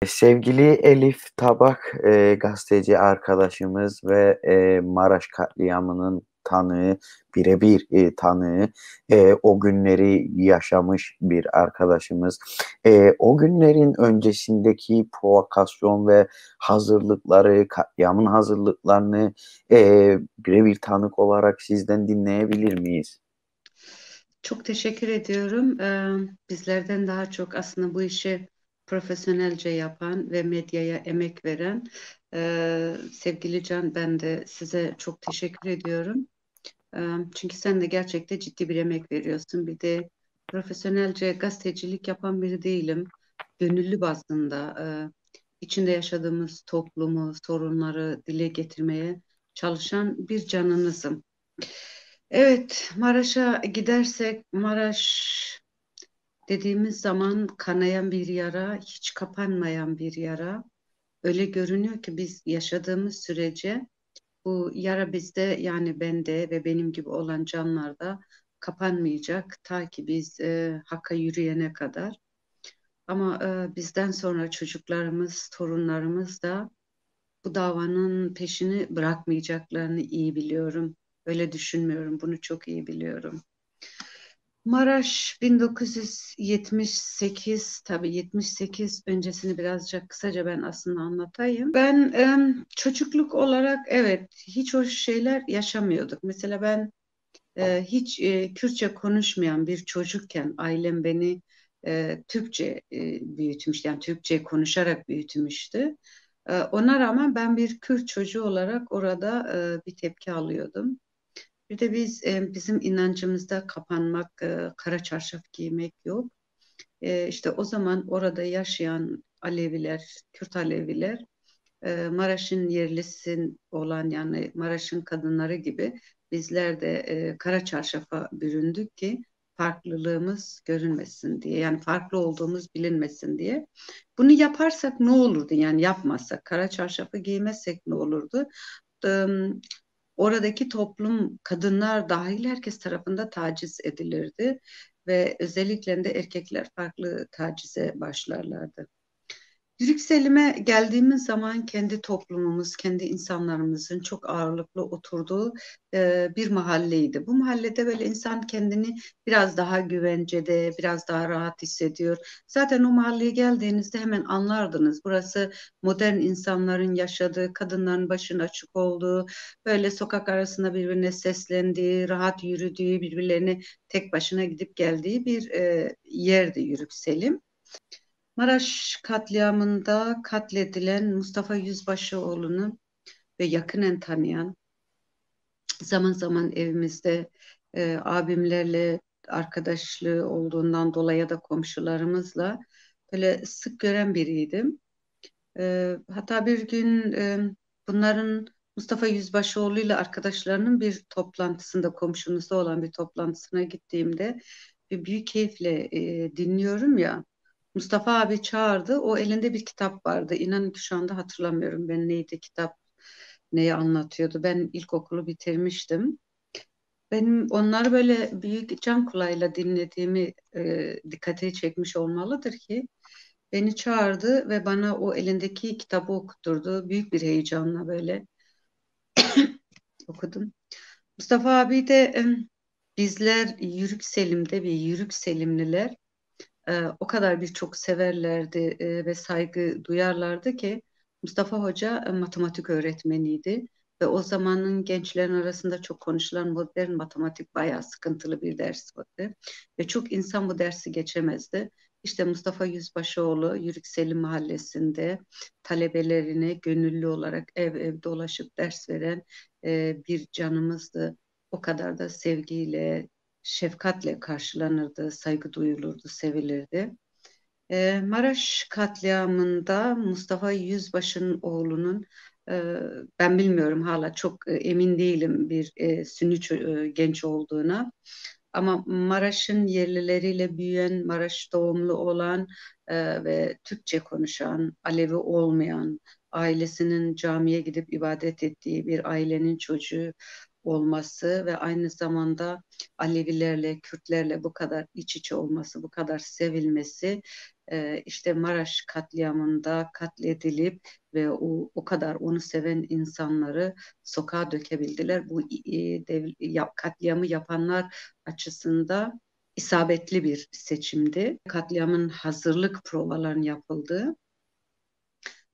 Sevgili Elif Tabak, gazeteci arkadaşımız ve Maraş katliamının tanığı, birebir tanığı, o günleri yaşamış bir arkadaşımız. O günlerin öncesindeki provokasyon ve hazırlıkları, katliamın hazırlıklarını birebir tanık olarak sizden dinleyebilir miyiz? Çok teşekkür ediyorum. Bizlerden daha çok aslında bu işi profesyonelce yapan ve medyaya emek veren sevgili Can, ben de size çok teşekkür ediyorum. Çünkü sen de gerçekten ciddi bir emek veriyorsun. Bir de profesyonelce gazetecilik yapan biri değilim. Gönüllü bazında içinde yaşadığımız toplumu, sorunları dile getirmeye çalışan bir canınızım. Evet, Maraş'a gidersek, Maraş dediğimiz zaman kanayan bir yara, hiç kapanmayan bir yara. Öyle görünüyor ki biz yaşadığımız sürece bu yara bizde, yani bende ve benim gibi olan canlarda kapanmayacak ta ki biz Hakk'a yürüyene kadar. Ama bizden sonra çocuklarımız, torunlarımız da bu davanın peşini bırakmayacaklarını iyi biliyorum. Öyle düşünmüyorum, bunu çok iyi biliyorum. Maraş 1978, tabii 78 öncesini birazcık kısaca ben aslında anlatayım. Ben çocukluk olarak evet hiç o şeyler yaşamıyorduk. Mesela ben hiç Kürtçe konuşmayan bir çocukken ailem beni Türkçe büyütmüş, yani Türkçe konuşarak büyütmüştü. Ona rağmen ben bir Kürt çocuğu olarak orada bir tepki alıyordum. Bir de bizim inancımızda kapanmak, kara çarşaf giymek yok. İşte o zaman orada yaşayan Aleviler, Kürt Aleviler, Maraş'ın yerlisin olan, yani Maraş'ın kadınları gibi bizler de kara çarşafa büründük ki farklılığımız görünmesin diye, yani farklı olduğumuz bilinmesin diye. Bunu yaparsak ne olurdu, yani yapmazsak, kara çarşafı giymezsek ne olurdu? Oradaki toplum, kadınlar dahil herkes tarafında taciz edilirdi ve özellikle de erkekler farklı tacize başlarlardı. Yükselime geldiğimiz zaman kendi toplumumuz, kendi insanlarımızın çok ağırlıklı oturduğu bir mahalleydi. Bu mahallede böyle insan kendini biraz daha güvencede, biraz daha rahat hissediyor. Zaten o mahalleye geldiğinizde hemen anlardınız. Burası modern insanların yaşadığı, kadınların başının açık olduğu, böyle sokak arasında birbirine seslendiği, rahat yürüdüğü, birbirlerine tek başına gidip geldiği bir yerdi Yürükselim. Maraş katliamında katledilen Mustafa Yüzbaşıoğlu'nu ve yakinen tanıyan, zaman zaman evimizde abimlerle arkadaşlığı olduğundan dolayı ya da komşularımızla böyle sık gören biriydim. Hatta bir gün bunların, Mustafa Yüzbaşıoğlu ile arkadaşlarının bir toplantısında, komşumuzda olan bir toplantısına gittiğimde bir büyük keyifle dinliyorum ya. Mustafa abi çağırdı. O elinde bir kitap vardı. İnanın ki şu anda hatırlamıyorum ben neydi kitap, neyi anlatıyordu. Ben ilkokulu bitirmiştim. Benim onları böyle büyük can kulağıyla dinlediğimi dikkate çekmiş olmalıdır ki beni çağırdı ve bana o elindeki kitabı okutturdu. Büyük bir heyecanla böyle okudum. Mustafa abi de bizler Yörük Selim'de ve Yörük Selimliler o kadar birçok severlerdi ve saygı duyarlardı ki Mustafa Hoca matematik öğretmeniydi ve o zamanın gençlerin arasında çok konuşulan modern matematik bayağı sıkıntılı bir ders vardı ve çok insan bu dersi geçemezdi. İşte Mustafa Yüzbaşıoğlu Yürükselim Mahallesi'nde talebelerine gönüllü olarak ev ev dolaşıp ders veren bir canımızdı. O kadar da sevgiyle, şefkatle karşılanırdı, saygı duyulurdu, sevilirdi. Maraş katliamında Mustafa Yüzbaşı'nın oğlunun, e, ben bilmiyorum, hala çok emin değilim bir Sünni genç olduğuna. Ama Maraş'ın yerlileriyle büyüyen, Maraş doğumlu olan ve Türkçe konuşan, Alevi olmayan, ailesinin camiye gidip ibadet ettiği bir ailenin çocuğu olması ve aynı zamanda Alevilerle, Kürtlerle bu kadar iç içe olması, bu kadar sevilmesi işte Maraş katliamında katledilip ve o kadar onu seven insanları sokağa dökebildiler. Bu katliamı yapanlar açısından isabetli bir seçimdi. Katliamın hazırlık provaların yapıldığı.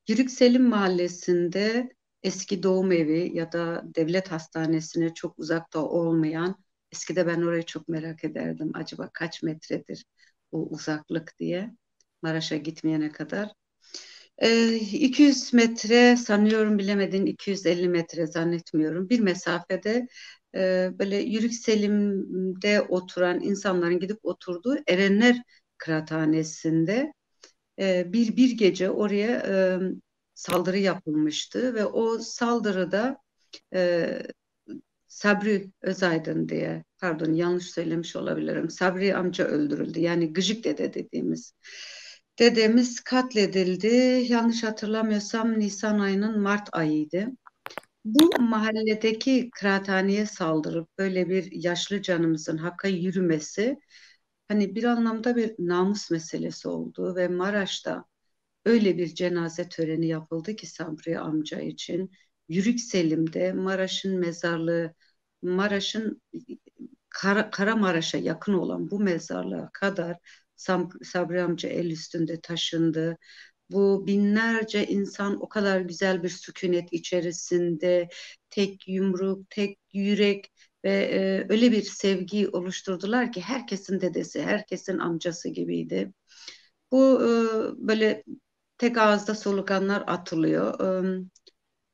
Yörük Selim Mahallesi'nde eski doğum evi ya da devlet hastanesine çok uzakta olmayan, eskide ben orayı çok merak ederdim. Acaba kaç metredir o uzaklık diye Maraş'a gitmeyene kadar. 200 metre sanıyorum, bilemedin, 250 metre zannetmiyorum. Bir mesafede böyle Yörük Selim'de oturan insanların gidip oturduğu Erenler Kıraathanesi'nde bir gece oraya saldırı yapılmıştı ve o saldırıda e, Sabri Özaydın diye, pardon yanlış söylemiş olabilirim. Sabri amca öldürüldü. Yani Gıcık Dede dediğimiz. Dedemiz katledildi. Yanlış hatırlamıyorsam Nisan ayının Mart ayıydı. Bu mahalledeki kıraathaneye saldırıp böyle bir yaşlı canımızın hakka yürümesi hani bir anlamda bir namus meselesi oldu ve Maraş'ta öyle bir cenaze töreni yapıldı ki Sabri amca için. Yörük Selim'de Maraş'ın mezarlığı, Maraş'ın Karamaraş'a yakın olan bu mezarlığa kadar Sabri amca el üstünde taşındı. Bu binlerce insan o kadar güzel bir sükunet içerisinde tek yumruk, tek yürek ve öyle bir sevgi oluşturdular ki herkesin dedesi, herkesin amcası gibiydi. Bu böyle tek ağızda solukanlar atılıyor.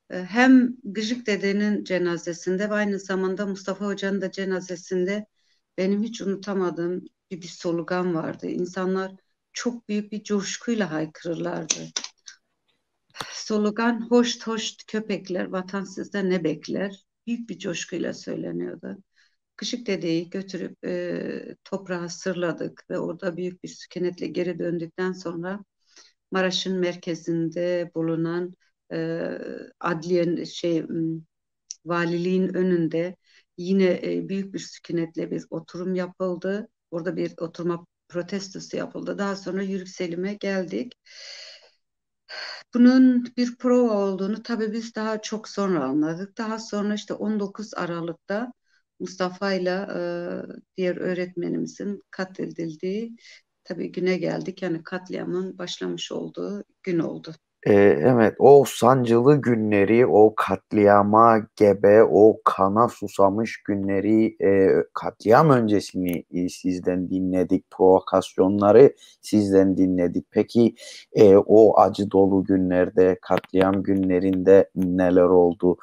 Hem Gıcık dedenin cenazesinde ve aynı zamanda Mustafa Hoca'nın da cenazesinde benim hiç unutamadığım bir solugan vardı. İnsanlar çok büyük bir coşkuyla haykırırlardı. Solugan hoşt hoşt köpekler, vatan sizde ne bekler? Büyük bir coşkuyla söyleniyordu. Kışık dedeyi götürüp toprağa sırladık ve orada büyük bir sükunetle geri döndükten sonra Maraş'ın merkezinde bulunan e, adliyen valiliğin önünde yine büyük bir sükunetle bir oturum yapıldı. Orada bir oturma protestosu yapıldı. Daha sonra Yörük Selim'e geldik. Bunun bir prova olduğunu tabii biz daha çok sonra anladık. Daha sonra işte 19 Aralık'ta Mustafa ile diğer öğretmenimizin katledildiği tabii güne geldik. Yani katliamın başlamış olduğu gün oldu. Evet, o sancılı günleri, o katliama gebe, o kana susamış günleri, katliam öncesini sizden dinledik, provokasyonları sizden dinledik. Peki o acı dolu günlerde, katliam günlerinde neler oldu?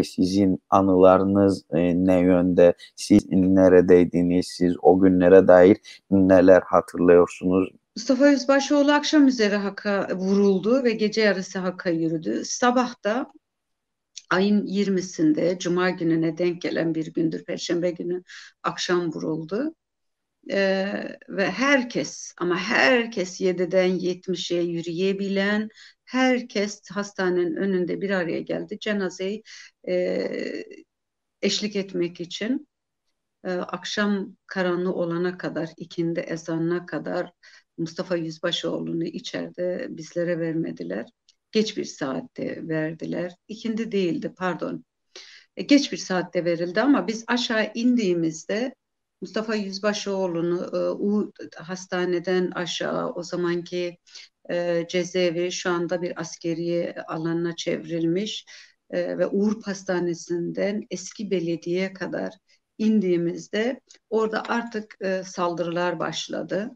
Sizin anılarınız ne yönde? Siz neredeydiniz? Siz o günlere dair neler hatırlıyorsunuz? Mustafa Yüzbaşıoğlu akşam üzeri Hak'a vuruldu ve gece yarısı Hak'a yürüdü. Sabah da ayın 20'sinde Cuma gününe denk gelen bir gündür. Perşembe günü akşam vuruldu. Ve herkes, ama herkes 7'den 70'e yürüyebilen herkes hastanenin önünde bir araya geldi. Cenazeyi e, eşlik etmek için akşam karanlığı olana kadar, ikindi ezanına kadar Mustafa Yüzbaşıoğlu'nu içeride bizlere vermediler. Geç bir saatte verdiler. İkindi değildi, pardon. Geç bir saatte verildi ama biz aşağı indiğimizde Mustafa Yüzbaşıoğlu'nu hastaneden aşağı, o zamanki cezaevi şu anda bir askeri alanına çevrilmiş ve Uğur Hastanesi'nden eski belediyeye kadar indiğimizde orada artık saldırılar başladı.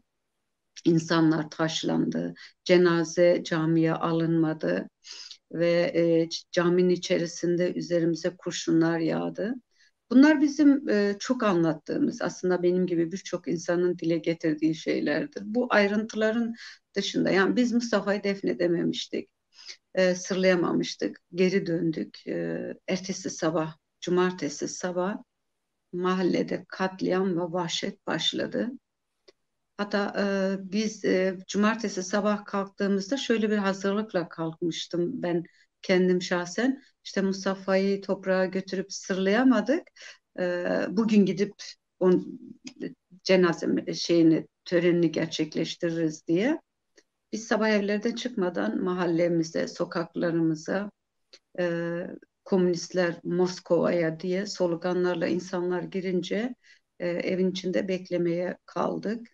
İnsanlar taşlandı, cenaze camiye alınmadı ve caminin içerisinde üzerimize kurşunlar yağdı. Bunlar bizim çok anlattığımız, aslında benim gibi birçok insanın dile getirdiği şeylerdir. Bu ayrıntıların dışında, yani biz Mustafa'yı defnedememiştik, sırlayamamıştık, geri döndük. Ertesi sabah, cumartesi sabah mahallede katliam ve vahşet başladı. Hatta biz cumartesi sabah kalktığımızda şöyle bir hazırlıkla kalkmıştım ben kendim şahsen. İşte Mustafa'yı toprağa götürüp sırlayamadık. Bugün gidip on, cenaze törenini gerçekleştiririz diye. Biz sabah evlerden çıkmadan mahallemize, sokaklarımıza e, komünistler Moskova'ya diye sloganlarla insanlar girince evin içinde beklemeye kaldık.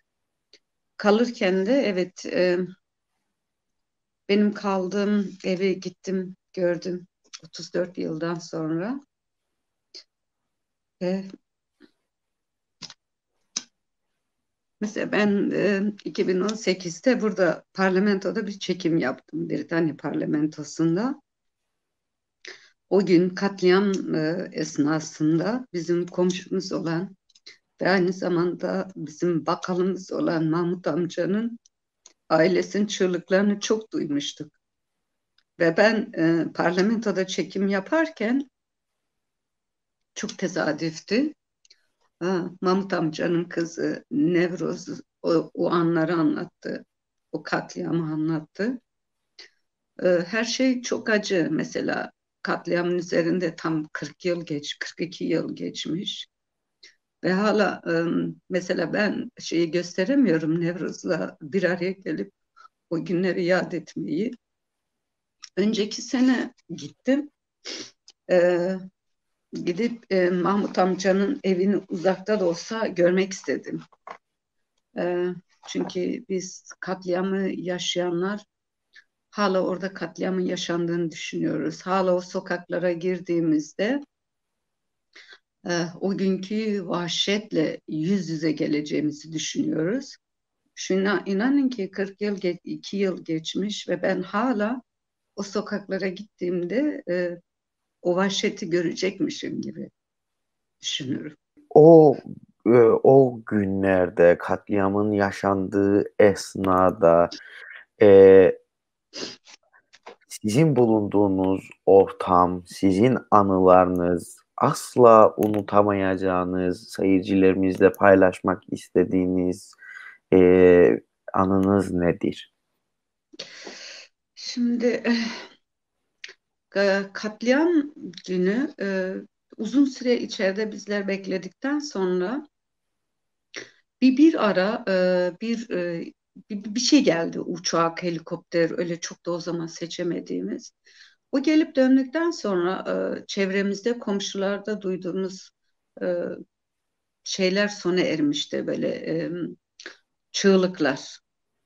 Kalırken de evet, benim kaldığım eve gittim, gördüm 34 yıldan sonra. E, Mesela ben 2018'te burada parlamentoda bir çekim yaptım, Britanya parlamentosunda. O gün katliam esnasında bizim komşumuz olan ve aynı zamanda bizim bakalımız olan Mahmut amcanın ailesinin çığlıklarını çok duymuştuk. Ve ben parlamentoda çekim yaparken çok tesadüftü. Mahmut amcanın kızı Nevroz o anları anlattı. O katliamı anlattı. Her şey çok acı. Mesela katliamın üzerinde tam 40 yıl 42 yıl geçmiş. Ve hala mesela ben şeyi gösteremiyorum, Nevruz'la bir araya gelip o günleri yad etmeyi. Önceki sene gittim. E, Gidip Mahmut amcanın evini uzakta da olsa görmek istedim. E, Çünkü biz katliamı yaşayanlar hala orada katliamın yaşandığını düşünüyoruz. Hala o sokaklara girdiğimizde o günkü vahşetle yüz yüze geleceğimizi düşünüyoruz. Şuna inanın ki 40 yıl, 2 yıl geçmiş ve ben hala o sokaklara gittiğimde o vahşeti görecekmişim gibi düşünüyorum. O o günlerde katliamın yaşandığı esnada e, sizin bulunduğunuz ortam, sizin anılarınız, asla unutamayacağınız, seyircilerimizle paylaşmak istediğiniz anınız nedir? Şimdi katliam günü uzun süre içeride bizler bekledikten sonra bir ara bir şey geldi, uçak, helikopter, öyle çok da o zaman seçemediğimiz. O gelip döndükten sonra çevremizde, komşularda duyduğumuz e, şeyler sona ermişti, böyle çığlıklar.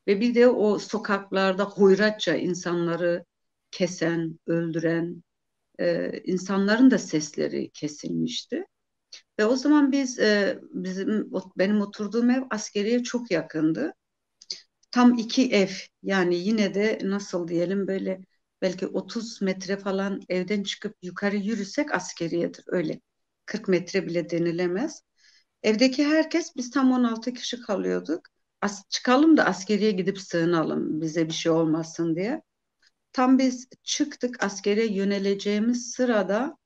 Ve bir de o sokaklarda hoyratça insanları kesen, öldüren insanların da sesleri kesilmişti. Ve o zaman benim oturduğum ev askeriye çok yakındı. Tam iki ev, yani yine de nasıl diyelim, böyle belki 30 metre falan evden çıkıp yukarı yürüsek askeriyedir, öyle 40 metre bile denilemez. Evdeki herkes, biz tam 16 kişi kalıyorduk. Çıkalım da askeriye gidip sığınalım, bize bir şey olmasın diye. Tam biz çıktık askere yöneleceğimiz sırada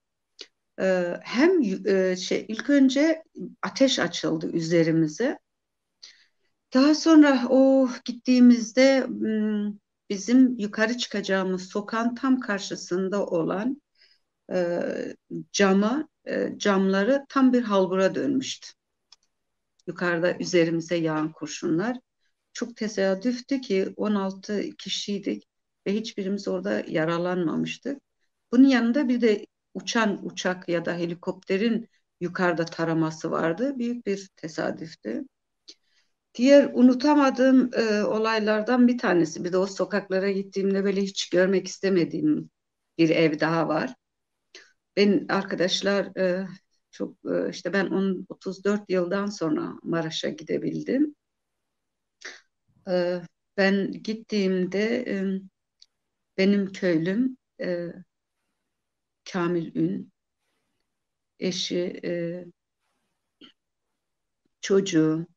hem ilk önce ateş açıldı üzerimize. Daha sonra o gittiğimizde bizim yukarı çıkacağımız sokağın tam karşısında olan e, camları tam bir halbura dönmüştü. Yukarıda üzerimize yağan kurşunlar. Çok tesadüftü ki 16 kişiydik ve hiçbirimiz orada yaralanmamıştık. Bunun yanında bir de uçan uçak ya da helikopterin yukarıda taraması vardı. Büyük bir tesadüftü. Diğer unutamadığım olaylardan bir tanesi. Bir de o sokaklara gittiğimde böyle hiç görmek istemediğim bir ev daha var. Ben arkadaşlar çok işte ben 34 yıldan sonra Maraş'a gidebildim. E, Ben gittiğimde benim köylüm Kamil Ün, eşi, çocuğu,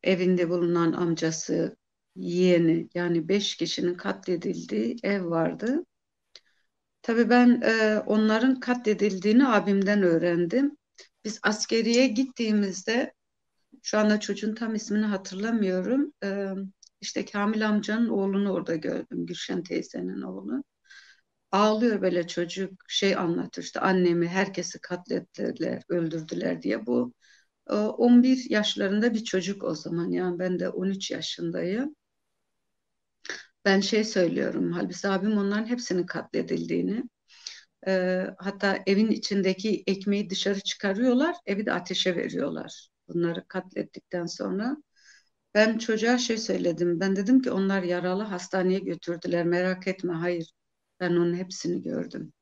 evinde bulunan amcası, yeğeni, yani 5 kişinin katledildiği ev vardı. Tabii ben onların katledildiğini abimden öğrendim. Biz askeriye gittiğimizde, şu anda çocuğun tam ismini hatırlamıyorum. İşte Kamil amcanın oğlunu orada gördüm, Gülşen teyzenin oğlu. Ağlıyor böyle çocuk, şey anlatıyor işte, annemi herkesi katlettiler, öldürdüler diye. Bu 11 yaşlarında bir çocuk o zaman, yani ben de 13 yaşındayım. Ben şey söylüyorum, halbuki abim onların hepsinin katledildiğini, hatta evin içindeki ekmeği dışarı çıkarıyorlar, evi de ateşe veriyorlar. Bunları katlettikten sonra ben çocuğa şey söyledim. Ben dedim ki onlar yaralı, hastaneye götürdüler. Merak etme. Hayır. Ben onun hepsini gördüm.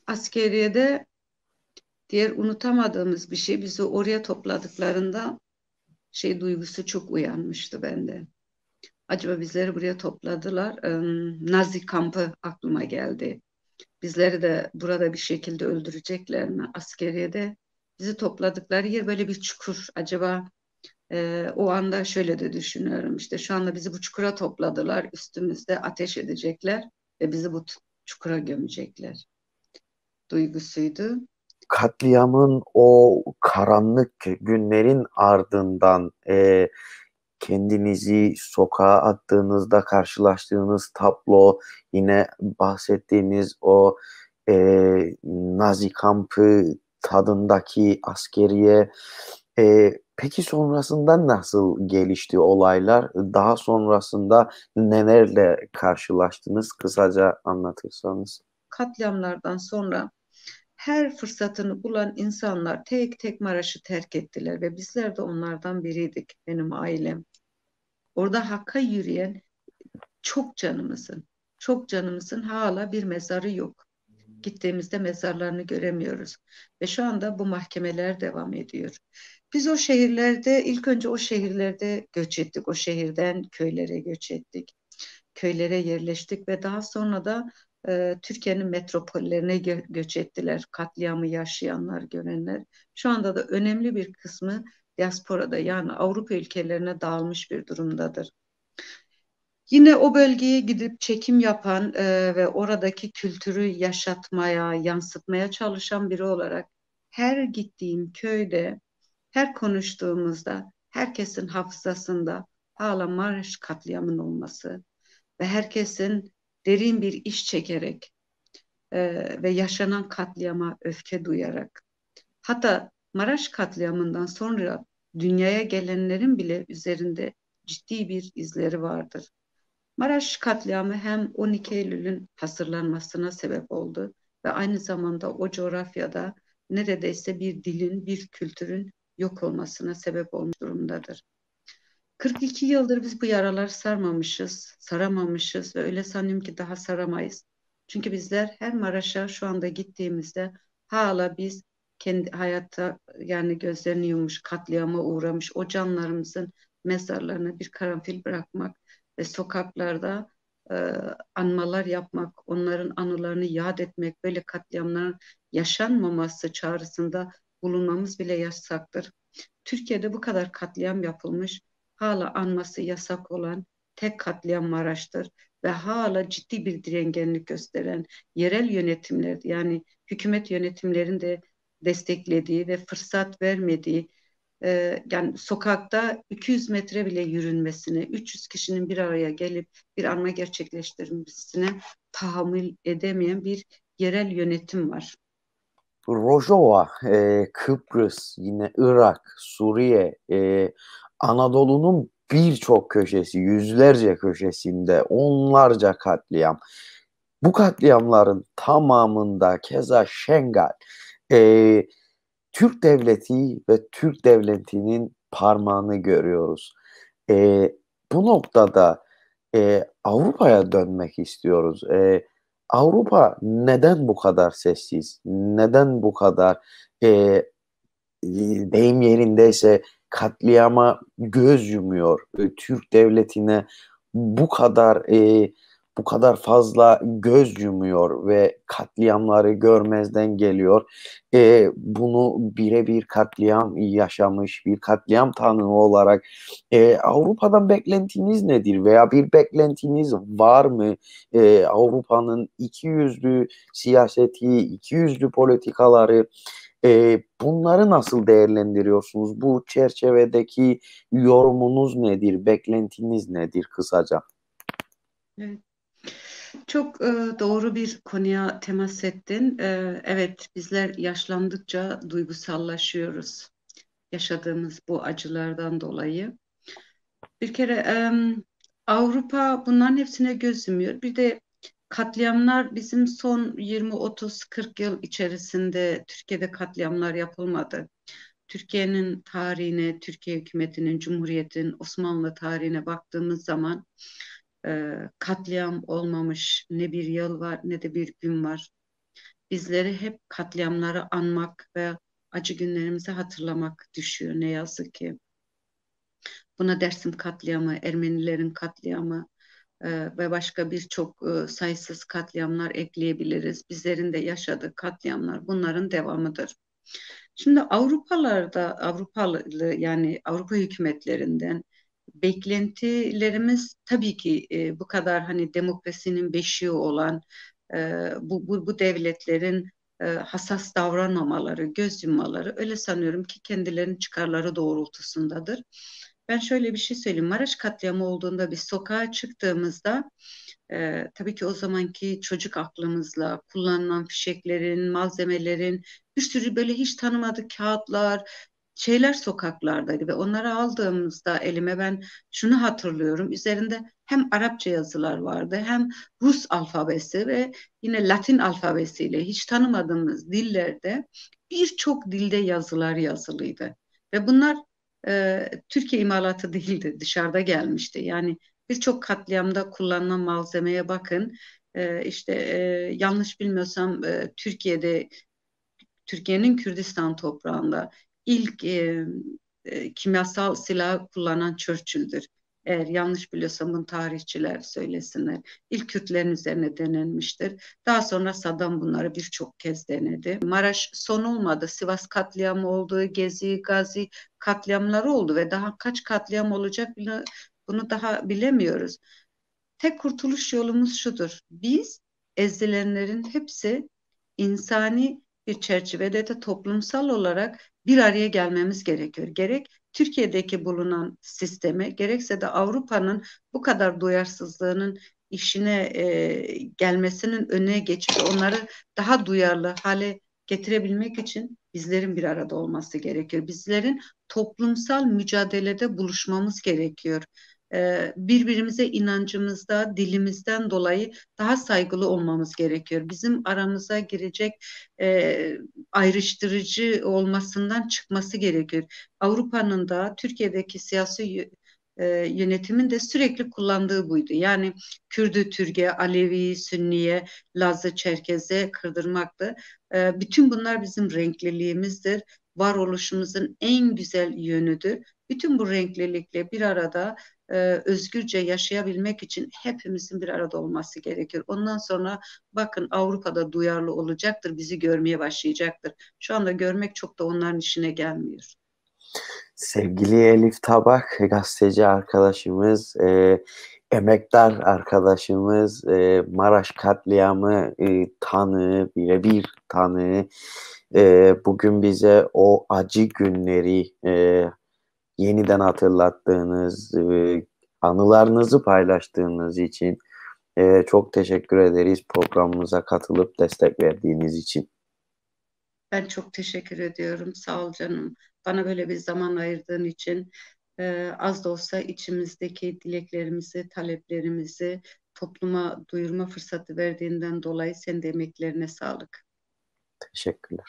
Askeriyede diğer unutamadığımız bir şey, bizi oraya topladıklarında şey duygusu çok uyanmıştı bende. Acaba bizleri buraya topladılar. Nazi kampı aklıma geldi. Bizleri de burada bir şekilde öldürecekler mi? Askeriyede bizi topladıkları yer böyle bir çukur. Acaba o anda şöyle de düşünüyorum. İşte şu anda bizi bu çukura topladılar. Üstümüzde ateş edecekler ve bizi bu çukura gömecekler duygusuydu. Katliamın o karanlık günlerin ardından kendinizi sokağa attığınızda karşılaştığınız tablo, yine bahsettiğiniz o Nazi kampı tadındaki askeriye. Peki sonrasında nasıl gelişti olaylar? Daha sonrasında nelerle karşılaştınız? Kısaca anlatırsanız. Katliamlardan sonra her fırsatını bulan insanlar tek tek Maraş'ı terk ettiler ve bizler de onlardan biriydik, benim ailem. Orada Hakk'a yürüyen çok canımızın, çok canımızın hala bir mezarı yok. Gittiğimizde mezarlarını göremiyoruz. Ve şu anda bu mahkemeler devam ediyor. Biz o şehirlerde, ilk önce o şehirlerde göç ettik. O şehirden köylere göç ettik. Köylere yerleştik ve daha sonra da Türkiye'nin metropollerine göç ettiler. Katliamı yaşayanlar, görenler. Şu anda da önemli bir kısmı diasporada, yani Avrupa ülkelerine dağılmış bir durumdadır. Yine o bölgeye gidip çekim yapan ve oradaki kültürü yaşatmaya, yansıtmaya çalışan biri olarak her gittiğim köyde, her konuştuğumuzda herkesin hafızasında hala Maraş katliamının olması ve herkesin derin bir iş çekerek ve yaşanan katliama öfke duyarak, hatta Maraş katliamından sonra dünyaya gelenlerin bile üzerinde ciddi bir izleri vardır. Maraş katliamı hem 12 Eylül'ün hasırlanmasına sebep oldu ve aynı zamanda o coğrafyada neredeyse bir dilin, bir kültürün yok olmasına sebep olmuş durumdadır. 42 yıldır biz bu yaraları sarmamışız, saramamışız ve öyle sanıyorum ki daha saramayız. Çünkü bizler her Maraş'a şu anda gittiğimizde hala biz kendi hayatta, yani gözlerini yummuş, katliama uğramış o canlarımızın mezarlarına bir karanfil bırakmak ve sokaklarda e, anmalar yapmak, onların anılarını yad etmek, böyle katliamların yaşanmaması çağrısında bulunmamız bile yasaktır. Türkiye'de bu kadar katliam yapılmış, hala anması yasak olan tek katliam Maraş'tır ve hala ciddi bir direngenlik gösteren yerel yönetimler, yani hükümet yönetimlerin de desteklediği ve fırsat vermediği, yani sokakta 200 metre bile yürünmesine, 300 kişinin bir araya gelip bir anma gerçekleştirmesine tahammül edemeyen bir yerel yönetim var. Rojava, Kıbrıs, yine Irak, Suriye, Anadolu'nun birçok köşesi, yüzlerce köşesinde onlarca katliam. Bu katliamların tamamında keza Şengal, e, Türk devleti ve Türk devletinin parmağını görüyoruz. E, Bu noktada Avrupa'ya dönmek istiyoruz. Avrupa neden bu kadar sessiz? Neden bu kadar e, deyim yerindeyse katliama göz yumuyor? Türk devletine bu kadar bu kadar fazla göz yumuyor ve katliamları görmezden geliyor. Bunu birebir katliam yaşamış bir katliam tanığı olarak Avrupa'dan beklentiniz nedir veya bir beklentiniz var mı? Avrupa'nın ikiyüzlü siyaseti, ikiyüzlü politikaları, bunları nasıl değerlendiriyorsunuz? Bu çerçevedeki yorumunuz nedir? Beklentiniz nedir kısaca? Evet. Çok doğru bir konuya temas ettin. Evet, bizler yaşlandıkça duygusallaşıyoruz yaşadığımız bu acılardan dolayı. Bir kere Avrupa bunların hepsine göz yumuyor. Bir de katliamlar bizim son 20, 30, 40 yıl içerisinde Türkiye'de katliamlar yapılmadı. Türkiye'nin tarihine, Türkiye hükümetinin, Cumhuriyet'in, Osmanlı tarihine baktığımız zaman katliam olmamış ne bir yıl var ne de bir gün var. Bizleri hep katliamları anmak ve acı günlerimizi hatırlamak düşüyor ne yazık ki. Buna Dersim katliamı, Ermenilerin katliamı ve başka birçok sayısız katliamlar ekleyebiliriz. Bizlerin de yaşadığı katliamlar bunların devamıdır. Şimdi Avrupalı yani Avrupa hükümetlerinden beklentilerimiz tabii ki bu kadar hani demokrasinin beşiği olan bu devletlerin hassas davranmamaları, göz yummaları öyle sanıyorum ki kendilerinin çıkarları doğrultusundadır. Ben şöyle bir şey söyleyeyim. Maraş katliamı olduğunda biz sokağa çıktığımızda tabii ki o zamanki çocuk aklımızla kullanılan fişeklerin, malzemelerin bir sürü böyle hiç tanımadık kağıtlar, şeyler sokaklardaydı ve onları aldığımızda elime ben şunu hatırlıyorum. Üzerinde hem Arapça yazılar vardı hem Rus alfabesi ve yine Latin alfabesiyle hiç tanımadığımız dillerde birçok dilde yazılar yazılıydı. Ve bunlar Türkiye imalatı değildi, dışarıda gelmişti. Yani birçok katliamda kullanılan malzemeye bakın. İşte yanlış bilmiyorsam Türkiye'nin Kürdistan toprağında ilk kimyasal silah kullanan Churchill'dir. Eğer yanlış biliyorsam bunu tarihçiler söylesinler. İlk Kürtlerin üzerine denenmiştir. Daha sonra Saddam bunları birçok kez denedi. Maraş son olmadı. Sivas katliamı oldu, Gezi, Gazi katliamları oldu ve daha kaç katliam olacak bunu daha bilemiyoruz. Tek kurtuluş yolumuz şudur. Biz ezilenlerin hepsi insani bir çerçevede de toplumsal olarak bir araya gelmemiz gerekiyor. Gerek Türkiye'deki bulunan sisteme, gerekse de Avrupa'nın bu kadar duyarsızlığının işine gelmesinin önüne geçip onları daha duyarlı hale getirebilmek için bizlerin bir arada olması gerekiyor. Bizlerin toplumsal mücadelede buluşmamız gerekiyor. Birbirimize inancımızda, dilimizden dolayı daha saygılı olmamız gerekiyor. Bizim aramıza girecek e, ayrıştırıcı olmasından çıkması gerekiyor. Avrupa'nın da Türkiye'deki siyasi yönetimin de sürekli kullandığı buydu. Yani Kürdü, Türk'e, Alevi, Sünniye, Laz'ı, Çerkez'e kırdırmaktı. Bütün bunlar bizim renkliliğimizdir. Varoluşumuzun en güzel yönüdür. Bütün bu renklilikle bir arada özgürce yaşayabilmek için hepimizin bir arada olması gerekiyor. Ondan sonra bakın Avrupa'da duyarlı olacaktır, bizi görmeye başlayacaktır. Şu anda görmek çok da onların işine gelmiyor. Sevgili Elif Tabak, gazeteci arkadaşımız, emektar arkadaşımız, Maraş katliamı tanığı, birebir tanığı, bugün bize o acı günleri yeniden hatırlattığınız, anılarınızı paylaştığınız için çok teşekkür ederiz programımıza katılıp destek verdiğiniz için. Ben çok teşekkür ediyorum. Sağ ol canım. Bana böyle bir zaman ayırdığın için az da olsa içimizdeki dileklerimizi, taleplerimizi topluma duyurma fırsatı verdiğinden dolayı senin de emeklerine sağlık. Teşekkürler.